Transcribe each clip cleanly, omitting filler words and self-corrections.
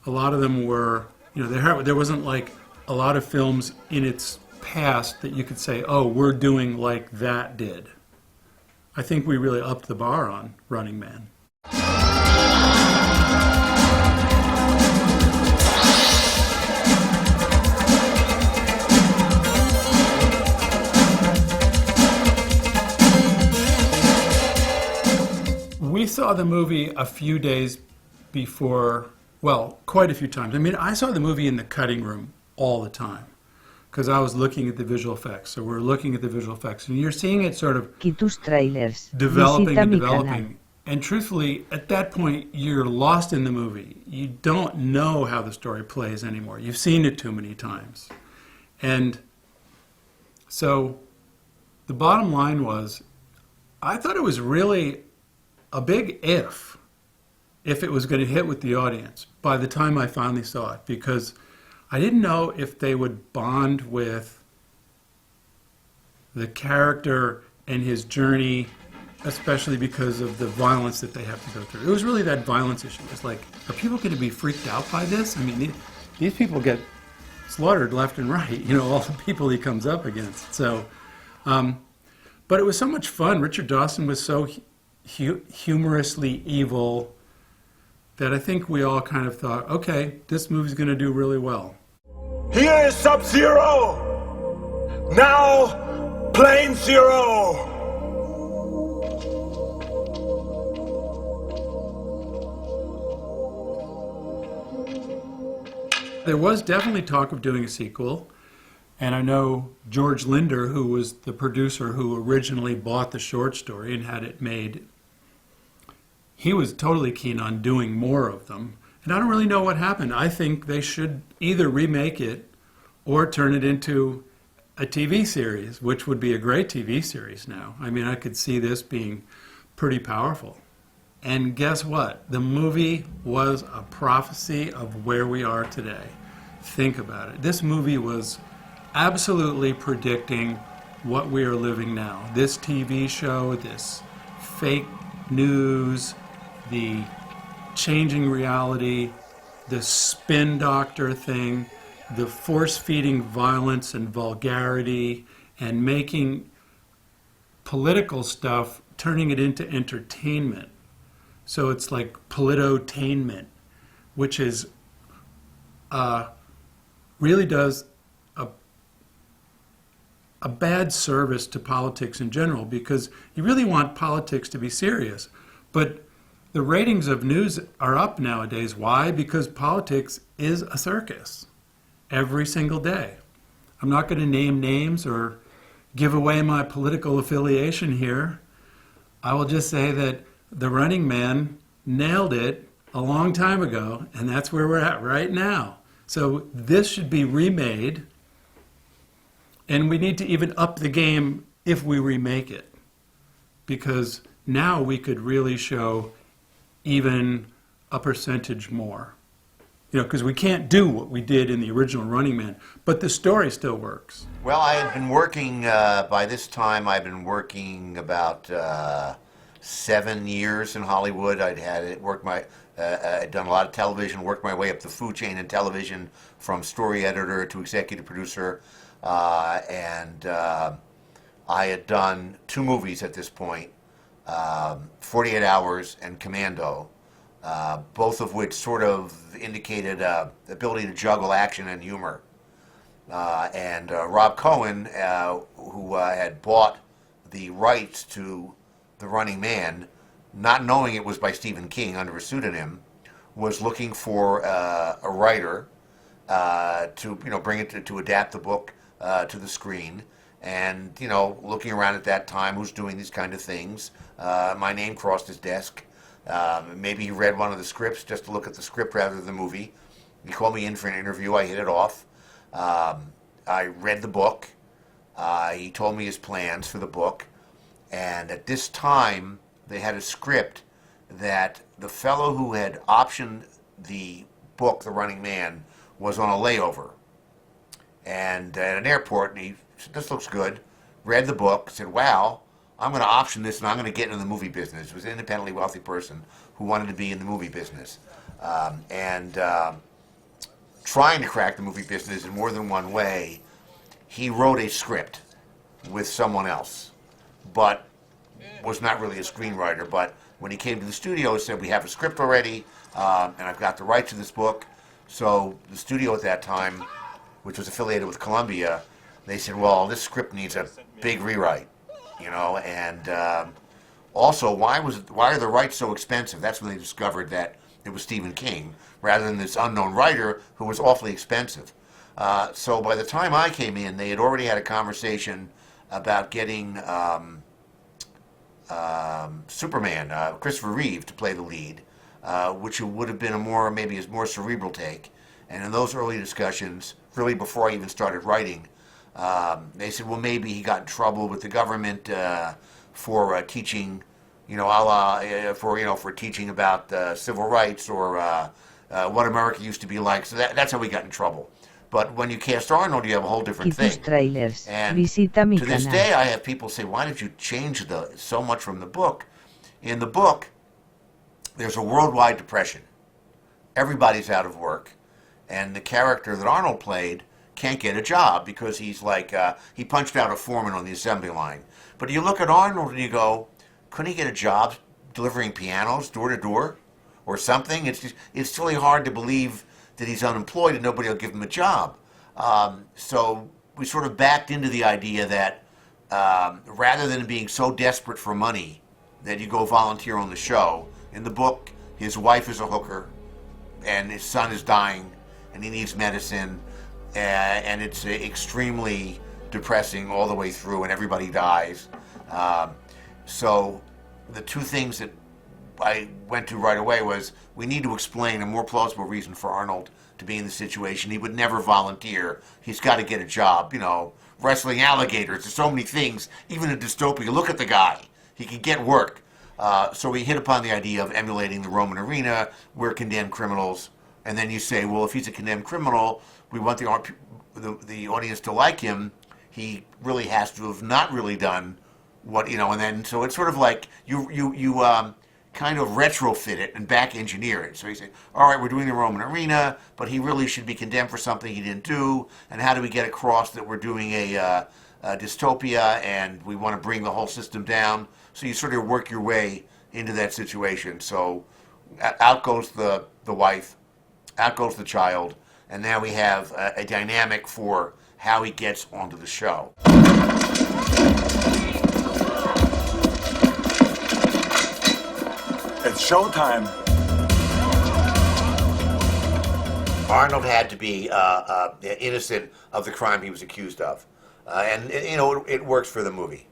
a lot of them were, there wasn't like a lot of films in its past that you could say, oh, we're doing like that did. I think we really upped the bar on Running Man. We saw the movie a few days before, well, quite a few times. I mean, I saw the movie in the cutting room all the time because I was looking at the visual effects. So we're looking at the visual effects, and you're seeing it sort of tráilers. developing and developing. And truthfully, at that point, you're lost in the movie. You don't know how the story plays anymore. You've seen it too many times. And so the bottom line was, I thought it was really a big if it was going to hit with the audience by the time I finally saw it, because I didn't know if they would bond with the character and his journey, especially because of the violence that they have to go through. It was really that violence issue. It's like, are people going to be freaked out by this? I mean, these people get slaughtered left and right, all the people he comes up against. So, but it was so much fun. Richard Dawson was so humorously evil that I think we all kind of thought, okay, this movie's going to do really well. Here is Sub-Zero! Now, Plane Zero! There was definitely talk of doing a sequel, and I know George Linder, who was the producer who originally bought the short story and had it made, he was totally keen on doing more of them. And I don't really know what happened. I think they should either remake it or turn it into a TV series, which would be a great TV series now. I mean, I could see this being pretty powerful. And guess what? The movie was a prophecy of where we are today. Think about it. This movie was absolutely predicting what we are living now. This TV show, this fake news, the changing reality, the spin doctor thing, the force-feeding violence and vulgarity, and making political stuff, turning it into entertainment. So it's like politotainment, which is really does a bad service to politics in general, because you really want politics to be serious. But the ratings of news are up nowadays. Why? Because politics is a circus every single day. I'm not going to name names or give away my political affiliation here. I will just say that The Running Man nailed it a long time ago, and that's where we're at right now. So this should be remade, and we need to even up the game if we remake it, because now we could really show even a percentage more. Because we can't do what we did in the original Running Man, but the story still works. Well, I had been working, by this time I'd been working about 7 years in Hollywood. I'd done a lot of television, worked my way up the food chain in television from story editor to executive producer, and I had done 2 movies at this point, 48 Hours and Commando, both of which sort of indicated ability to juggle action and humor. And Rob Cohen, who had bought the rights to The Running Man, not knowing it was by Stephen King under a pseudonym, was looking for a writer to bring it to adapt the book to the screen. And looking around at that time, who's doing these kind of things? My name crossed his desk. Maybe he read one of the scripts just to look at the script rather than the movie. He called me in for an interview. I hit it off. I read the book. He told me his plans for the book. And at this time, they had a script that the fellow who had optioned the book, The Running Man, was on a layover. And at an airport, and he said, "This looks good." Read the book, said, "Wow, I'm going to option this and I'm going to get into the movie business." He was an independently wealthy person who wanted to be in the movie business. trying to crack the movie business in more than one way, he wrote a script with someone else, but was not really a screenwriter. But when he came to the studio, he said, we have a script already, and I've got the rights to this book. So the studio at that time, which was affiliated with Columbia, they said, well, this script needs a big rewrite, you know, and also, why are the rights so expensive? That's when they discovered that it was Stephen King, rather than this unknown writer who was awfully expensive. So by the time I came in, they had already had a conversation about getting Superman, Christopher Reeve, to play the lead, which would have been a more cerebral take. And in those early discussions, really before I even started writing, they said, well, maybe he got in trouble with the government for teaching, you know, for teaching about civil rights or what America used to be like. So that's how we got in trouble. But when you cast Arnold, you have a whole different thing. Tráilers. And Visita mi to this canal. day, I have people say, why did you change so much from the book? In the book, there's a worldwide depression. Everybody's out of work. And the character that Arnold played can't get a job because he's like, he punched out a foreman on the assembly line. But you look at Arnold and you go, couldn't he get a job delivering pianos door to door or something? It's really hard to believe that he's unemployed and nobody will give him a job. So we sort of backed into the idea that rather than being so desperate for money that you go volunteer on the show, in the book, his wife is a hooker and his son is dying and he needs medicine, and it's extremely depressing all the way through, and everybody dies. So the two things that I went to right away was, we need to explain a more plausible reason for Arnold to be in the situation. He would never volunteer. He's got to get a job, you know, wrestling alligators. There's so many things, even in dystopia. Look at the guy. He can get work. So we hit upon the idea of emulating the Roman arena. We're condemned criminals. And then you say, well, if he's a condemned criminal, we want the audience to like him. He really has to have not really done what, you know, and then, so it's sort of like you kind of retrofit it and back engineer it. So you say, all right, we're doing the Roman arena, but he really should be condemned for something he didn't do. And how do we get across that we're doing a dystopia and we want to bring the whole system down? So you sort of work your way into that situation. So out goes the wife, out goes the child, and now we have a dynamic for how he gets onto the show. It's showtime. Arnold had to be innocent of the crime he was accused of, and you know it works for the movie.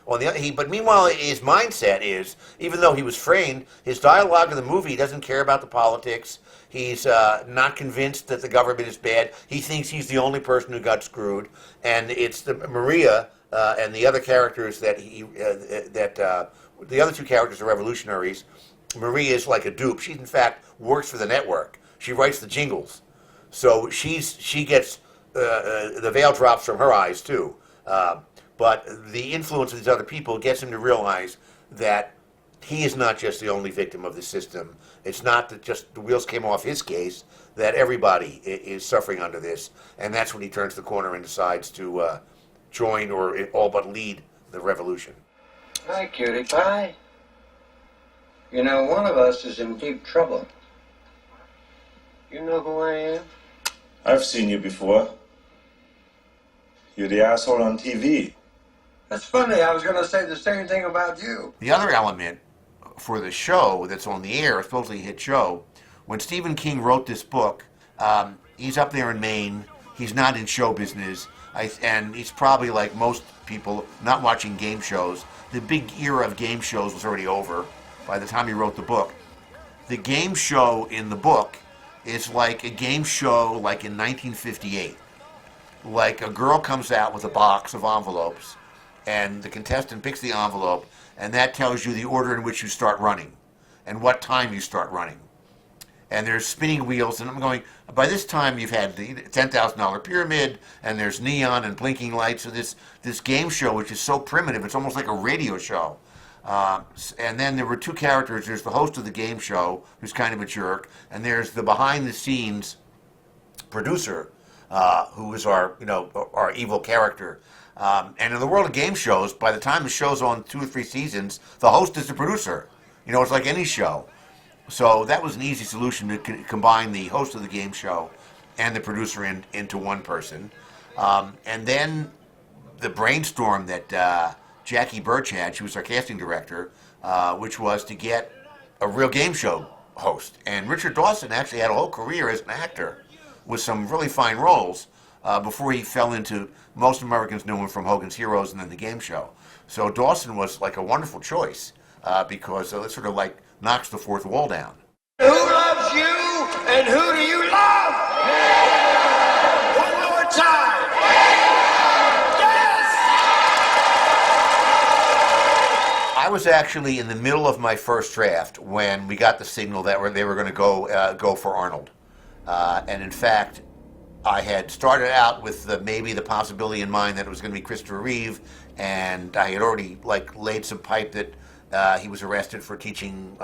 On the other, but meanwhile, his mindset is, even though he was framed, his dialogue in the movie, he doesn't care about the politics. He's not convinced that the government is bad. He thinks he's the only person who got screwed, and it's Maria and the other characters that the other two characters are revolutionaries. Maria is like a dupe. She, in fact, works for the network. She writes the jingles, so she gets the veil drops from her eyes too. But the influence of these other people gets him to realize that he is not just the only victim of the system. It's not that just the wheels came off his case, that everybody is suffering under this. And that's when he turns the corner and decides to join or all but lead the revolution. Hi, cutie pie. You know, one of us is in deep trouble. You know who I am? I've seen you before. You're the asshole on TV. That's funny. I was going to say the same thing about you. The other element for the show that's on the air, supposedly a hit show, when Stephen King wrote this book, he's up there in Maine. He's not in show business. And he's probably, like most people, not watching game shows. The big era of game shows was already over by the time he wrote the book. The game show in the book is like a game show like in 1958. Like a girl comes out with a box of envelopes, and the contestant picks the envelope, and that tells you the order in which you start running and what time you start running. And there's spinning wheels, and I'm going, by this time you've had the $10,000 pyramid, and there's neon and blinking lights. So this game show, which is so primitive, it's almost like a radio show. And then there were two characters. There's the host of the game show, who's kind of a jerk, and there's the behind-the-scenes producer, who is our evil character. And in the world of game shows, by the time the show's on 2 or 3 seasons, the host is the producer. It's like any show. So that was an easy solution to combine the host of the game show and the producer into one person. And then the brainstorm that Jackie Birch had, she was our casting director, which was to get a real game show host. And Richard Dawson actually had a whole career as an actor with some really fine roles before he fell into, most Americans knew him from Hogan's Heroes and then the game show. So Dawson was like a wonderful choice because it sort of like knocks the fourth wall down. Who loves you and who do you love? One more time. Yes! I was actually in the middle of my first draft when we got the signal that they were going to go for Arnold. And in fact, I had started out with maybe the possibility in mind that it was going to be Christopher Reeve, and I had already laid some pipe that he was arrested for teaching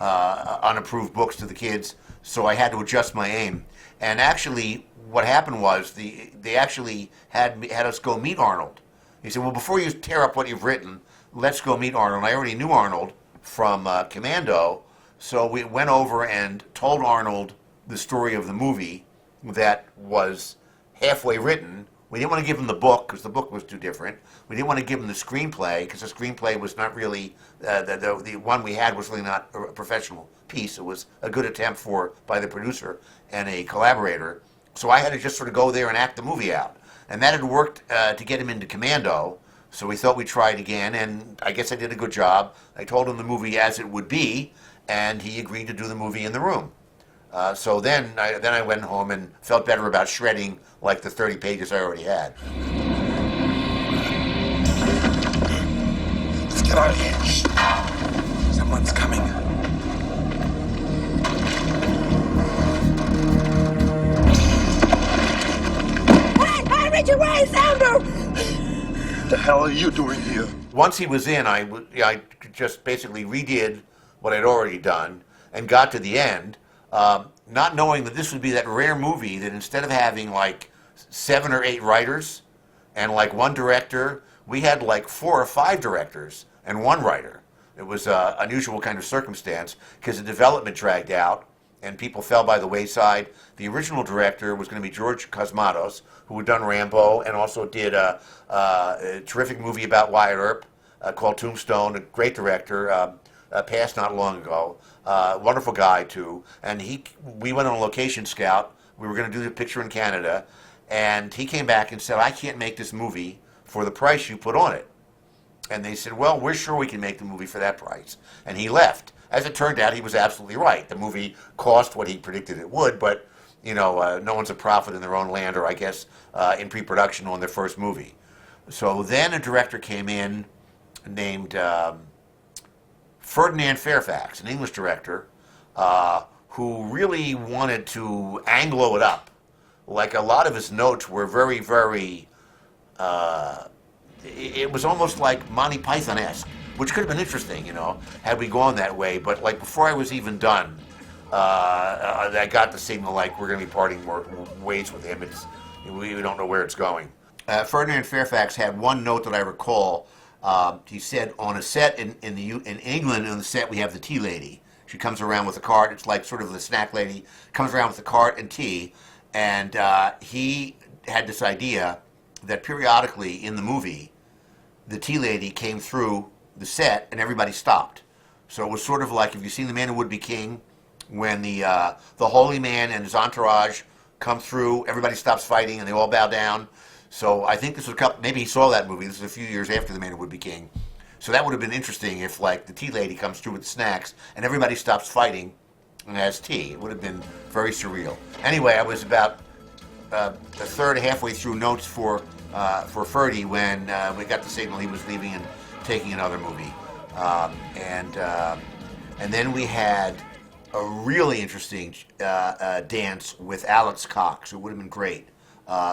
unapproved books to the kids, so I had to adjust my aim. And actually, what happened was they actually had us go meet Arnold. He said, well, before you tear up what you've written, let's go meet Arnold. And I already knew Arnold from Commando, so we went over and told Arnold the story of the movie that was halfway written. We didn't want to give him the book because the book was too different. We didn't want to give him the screenplay because the screenplay was not really, the one we had was really not a professional piece. It was a good attempt by the producer and a collaborator. So I had to just sort of go there and act the movie out. And that had worked to get him into Commando. So we thought we'd try it again, and I guess I did a good job. I told him the movie as it would be, and he agreed to do the movie in the room. So then I went home and felt better about shredding like the 30 pages I already had. Let's get out of here. Shh. Someone's coming. Hey, Richard, where is Sandro? What the hell are you doing here? Once he was in, I just basically redid what I'd already done and got to the end. Not knowing that this would be that rare movie that instead of having 7 or 8 writers and 1 director, we had 4 or 5 directors and 1 writer. It was an unusual kind of circumstance because the development dragged out and people fell by the wayside. The original director was going to be George Cosmatos, who had done Rambo and also did a terrific movie about Wyatt Earp called Tombstone, a great director, passed not long ago. Wonderful guy too, and we went on a location scout. We were going to do the picture in Canada, and he came back and said, I can't make this movie for the price you put on it. And they said, well, we're sure we can make the movie for that price. And he left. As it turned out, he was absolutely right. The movie cost what he predicted it would, but no one's a prophet in their own land, or I guess in pre-production on their first movie. So then a director came in named Ferdinand Fairfax, an English director, who really wanted to Anglo it up. Like a lot of his notes were very, very, it was almost like Monty Python-esque, which could have been interesting, had we gone that way. But before I was even done, I got the signal we're going to be parting more ways with him. We don't know where it's going. Ferdinand Fairfax had one note that I recall. He said on a set in England, on the set we have the tea lady. She comes around with a cart. It's like sort of the snack lady. Comes around with a cart and tea. And he had this idea that periodically in the movie, the tea lady came through the set and everybody stopped. So it was sort of like, if you've seen The Man Who Would Be King, when the holy man and his entourage come through, everybody stops fighting and they all bow down. So I think this was maybe he saw that movie. This is a few years after The Man Who Would Be King. So that would have been interesting if the tea lady comes through with snacks and everybody stops fighting and has tea. It would have been very surreal. Anyway, I was about a third, halfway through notes for Ferdy when we got the signal he was leaving and taking another movie. And then we had a really interesting dance with Alex Cox, who would have been great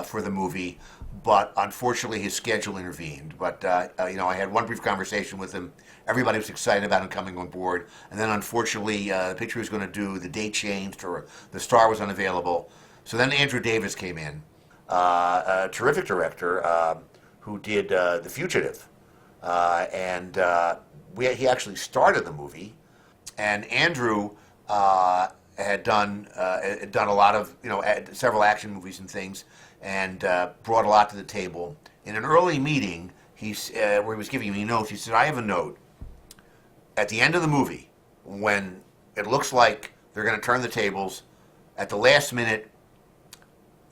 for the movie, but unfortunately his schedule intervened. But I had one brief conversation with him. Everybody was excited about him coming on board, and then unfortunately the picture he was going to do, the date changed, or the star was unavailable. So then Andrew Davis came in, a terrific director who did The Fugitive. He actually started the movie. And Andrew had done a lot of, several action movies and things, and brought a lot to the table. In an early meeting, where he was giving me notes, he said, I have a note. At the end of the movie, when it looks like they're going to turn the tables, at the last minute,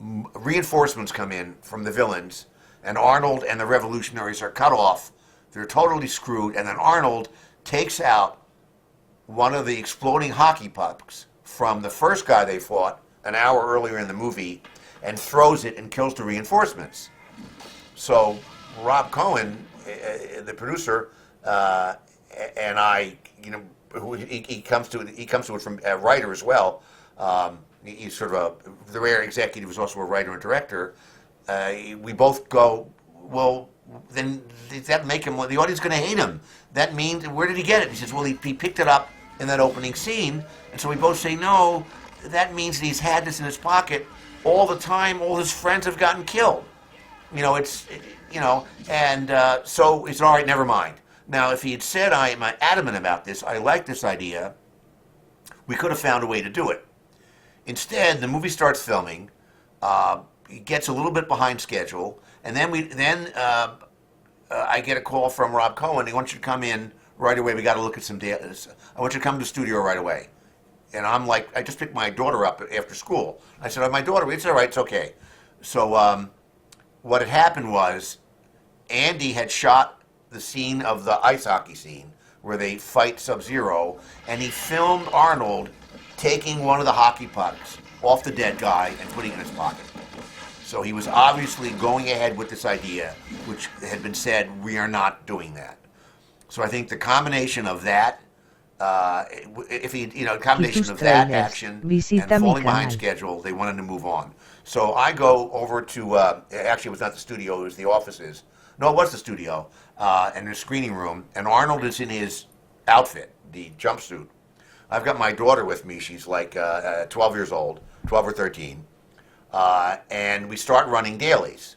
reinforcements come in from the villains, and Arnold and the revolutionaries are cut off. They're totally screwed, and then Arnold takes out one of the exploding hockey pucks from the first guy they fought an hour earlier in the movie and throws it and kills the reinforcements. So Rob Cohen, the producer, and I, he comes to it from a writer as well. He's sort of the rare executive who's also a writer and director. We both go, well, then does that make him, the audience is going to hate him? That means, where did he get it? He says, well, he picked it up in that opening scene. And so we both say, no, that means that he's had this in his pocket all the time. All his friends have gotten killed. So he said, all right, never mind. Now, if he had said, I am adamant about this, I like this idea, we could have found a way to do it. Instead, the movie starts filming. It gets a little bit behind schedule, and then I get a call from Rob Cohen. He wants you to come in right away. We got to look at some data. I want you to come to the studio right away. And I'm like, I just picked my daughter up after school. I said, my daughter, it's all right, it's okay. So what had happened was Andy had shot the scene of the ice hockey scene where they fight Sub-Zero, and he filmed Arnold taking one of the hockey pucks off the dead guy and putting it in his pocket. So he was obviously going ahead with this idea, which had been said, we are not doing that. So I think the combination of that, combination of that action and falling behind schedule, they wanted to move on. So I go over to, actually it was not the studio, it was the offices. No, it was the studio, and the screening room, and Arnold is in his outfit, the jumpsuit. I've got my daughter with me. She's like 12 years old, 12 or 13. And we start running dailies.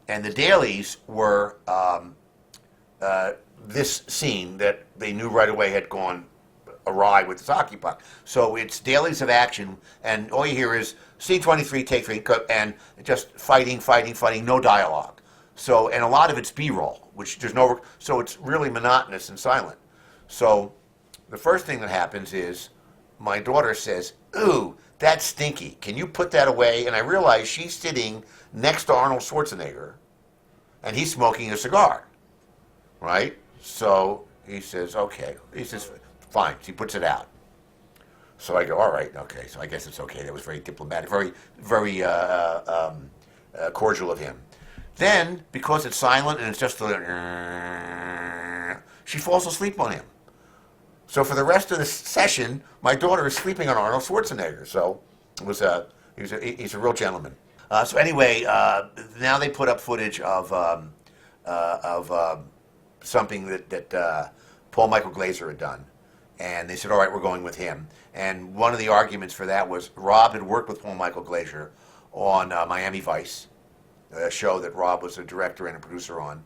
And the dailies were this scene that they knew right away had gone awry with the hockey puck. So it's dailies of action, and all you hear is scene 23, take 3, and just fighting, no dialogue. So, and a lot of it's B-roll, which there's no, so it's really monotonous and silent. So the first thing that happens is my daughter says, ooh, that's stinky. Can you put that away? And I realize she's sitting next to Arnold Schwarzenegger, and he's smoking a cigar, right? So he says, okay. He says, fine. So he puts it out. So I go, all right, okay. So I guess it's okay. That was very diplomatic, very, very cordial of him. Then, because it's silent and it's just she falls asleep on him. So for the rest of the session, my daughter is sleeping on Arnold Schwarzenegger. So it was he's a real gentleman. So anyway, now they put up footage of something that Paul Michael Glaser had done, and they said, all right, we're going with him. And one of the arguments for that was Rob had worked with Paul Michael Glaser on Miami Vice, a show that Rob was a director and a producer on,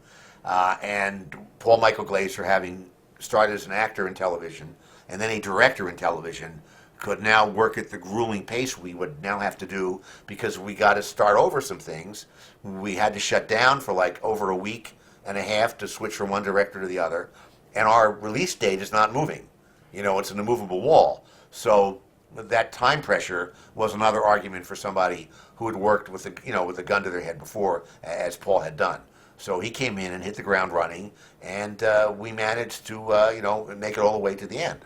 and Paul Michael Glaser, having started as an actor in television and then a director in television, could now work at the grueling pace we would now have to do because we got to start over some things. We had to shut down for like over a week and a half to switch from one director to the other, and our release date is not moving. It's an immovable wall. So that time pressure was another argument for somebody who had worked with with a gun to their head before, as Paul had done. So he came in and hit the ground running, and we managed to make it all the way to the end.